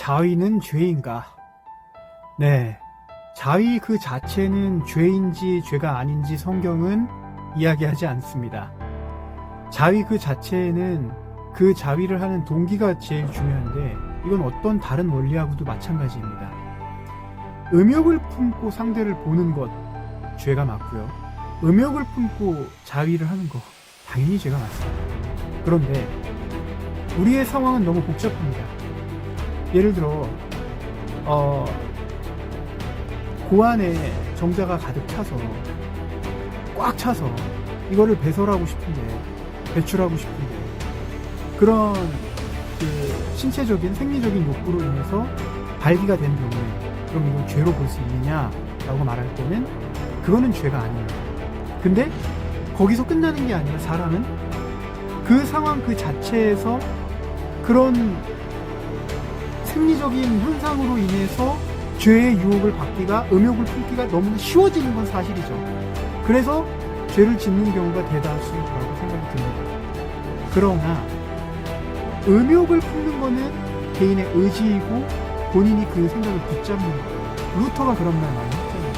자위는 죄인가? 네, 자위 그 자체는 죄인지 죄가 아닌지 성경은 이야기하지 않습니다. 자위 그 자체에는 그 자위를 하는 동기가 제일 중요한데 이건 어떤 다른 원리하고도 마찬가지입니다. 음욕을 품고 상대를 보는 것 죄가 맞고요. 음욕을 품고 자위를 하는 것 당연히 죄가 맞습니다. 그런데 우리의 상황은 너무 복잡합니다. 예를 들어 고안에 정자가 가득 차서 꽉 차서 이거를 배설하고 싶은데 배출하고 싶은데 그런 그 신체적인 생리적인 욕구로 인해서 발기가 된 경우에 그럼 이걸 죄로 볼 수 있느냐라고 말할 때는 그거는 죄가 아니에요. 근데 거기서 끝나는 게 아니라 사람은 그 상황 그 자체에서 그런 생리적인 현상으로 인해서 죄의 유혹을 받기가 음욕을 품기가 너무나 쉬워지는 건 사실이죠. 그래서 죄를 짓는 경우가 대다수라고 생각이 듭니다. 그러나 음욕을 품는 거는 개인의 의지이고 본인이 그 생각을 붙잡는 거예요. 루터가 그런 말 많이 했잖아요.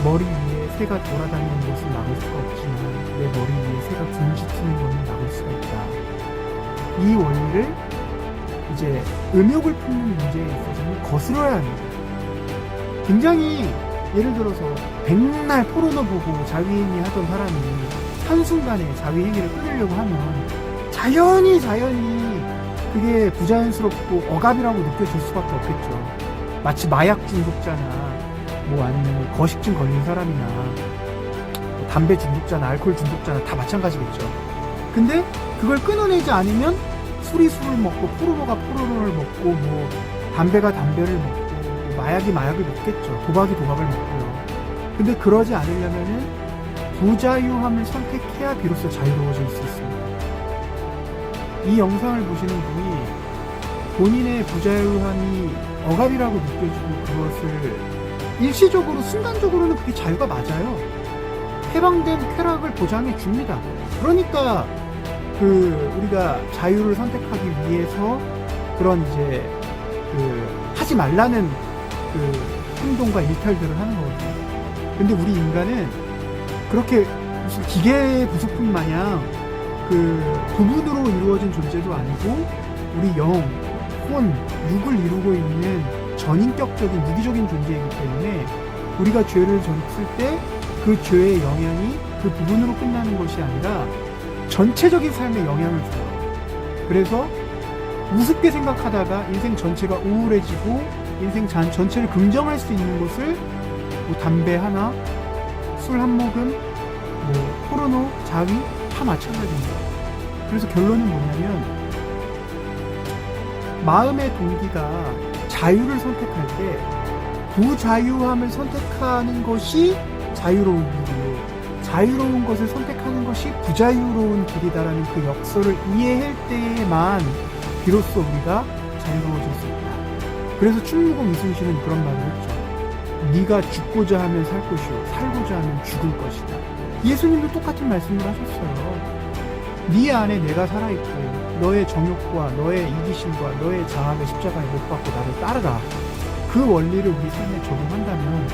머리 위에 새가 돌아다니는 것을 막을 수가 없지만 내 머리 위에 새가 둥지트는 것은 막을 수가 있다. 이 원리를 이제 음욕을 품는 문제에 있어서는 거스러야 합니다. 굉장히 예를 들어서 백날 포르노 보고 자위행위 하던 사람이 한순간에 자위행위를 끊으려고 하면 자연히 그게 부자연스럽고 억압이라고 느껴질 수밖에 없겠죠. 마치 마약 중독자나 뭐 아니면 거식증 걸린 사람이나 뭐 담배 중독자나 알코올 중독자나 다 마찬가지겠죠. 근데 그걸 끊어내지 않으면 술이 술을 먹고 포르노가 포르노를 먹고 뭐 담배가 담배를 먹고 뭐 마약이 마약을 먹겠죠. 도박이 도박을 먹고요. 근데 그러지 않으려면은 부자유함을 선택해야 비로소 자유로워질 수 있습니다. 이 영상을 보시는 분이 본인의 부자유함이 억압이라고 느껴지고 그것을 일시적으로 순간적으로는 그게 자유가 맞아요. 해방된 쾌락을 보장해 줍니다. 그러니까 우리가 자유를 선택하기 위해서 그런 이제 하지 말라는 행동과 일탈들을 하는 거거든요. 근데 우리 인간은 그렇게 무슨 기계 부속품 마냥 부분으로 이루어진 존재도 아니고 우리 영, 혼, 육을 이루고 있는 전인격적인 유기적인 존재이기 때문에 우리가 죄를 저질렀을 때 그 죄의 영향이 그 부분으로 끝나는 것이 아니라 전체적인 삶에 영향을 줘요. 그래서 우습게 생각하다가 인생 전체가 우울해지고 인생 전체를 긍정할 수 있는 것을 뭐 담배 하나, 술 한 모금, 뭐 포르노, 자위 다 마찬가지입니다. 그래서 결론은 뭐냐면 마음의 동기가 자유를 선택할 때 부자유함을 선택하는 것이 자유로운 길이고 자유로운 것을 선택하는 것이 부자유로운 길이다라는 그 역설을 이해할 때에만 비로소 우리가 자유로워질 수 있다. 그래서 충무공 이순신은 그런 말을 했죠. 네가 죽고자 하면 살 것이요 살고자 하면 죽을 것이다. 예수님도 똑같은 말씀을 하셨어요. 네 안에 내가 살아있고 너의 정욕과 너의 이기심과 너의 장악의 십자가에 못 박고 나를 따르라. 그 원리를 우리 삶에 적용한다면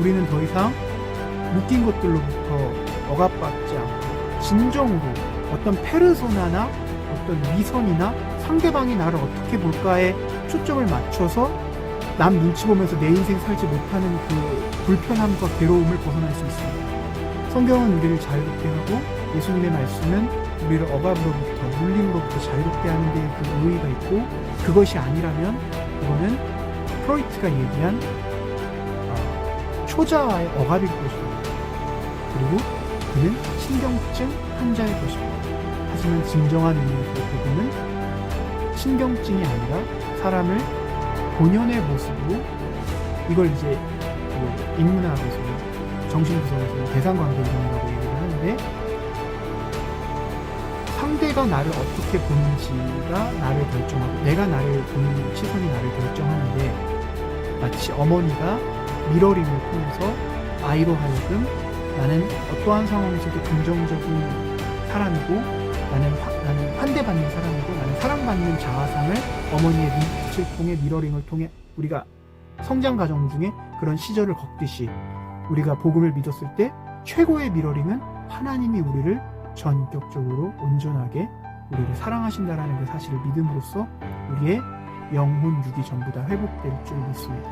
우리는 더 이상 묶인 것들로부터 억압받지 않고 진정으로 어떤 페르소나나 어떤 위선이나 상대방이 나를 어떻게 볼까에 초점을 맞춰서 남 눈치 보면서 내 인생 살지 못하는 그 불편함과 괴로움을 벗어날 수 있습니다. 성경은 우리를 자유롭게 하고 예수님의 말씀은 우리를 억압으로부터 물림으로부터 자유롭게 하는 데 그 의의가 있고 그것이 아니라면 그거는 프로이트가 얘기한 초자와의 억압일 것입니다. 그리고 그는 신경증 환자일 것입니다. 하지만 진정한 의미에서 그분은 신경증이 아니라 사람을 본연의 모습으로 이걸 이제 인문학에서는 정신구성에서는 대상관계 이론이라고 얘기를 하는데 상대가 나를 어떻게 보는지가 나를 결정하고 내가 나를 보는 시선이 나를 결정하는데 마치 어머니가 미러링을 통해서 아이로 하여금 나는 어떠한 상황에서도 긍정적인 사람이고 나는 환대받는 사람이고 나는 사랑받는 자아상을 어머니의 눈빛을 통해 미러링을 통해 우리가 성장 과정 중에 그런 시절을 겪듯이 우리가 복음을 믿었을 때 최고의 미러링은 하나님이 우리를 전격적으로 온전하게 우리를 사랑하신다라는 그 사실을 믿음으로써 우리의 영혼, 육이 전부 다 회복될 줄 믿습니다.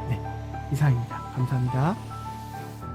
네, 이상입니다. 감사합니다.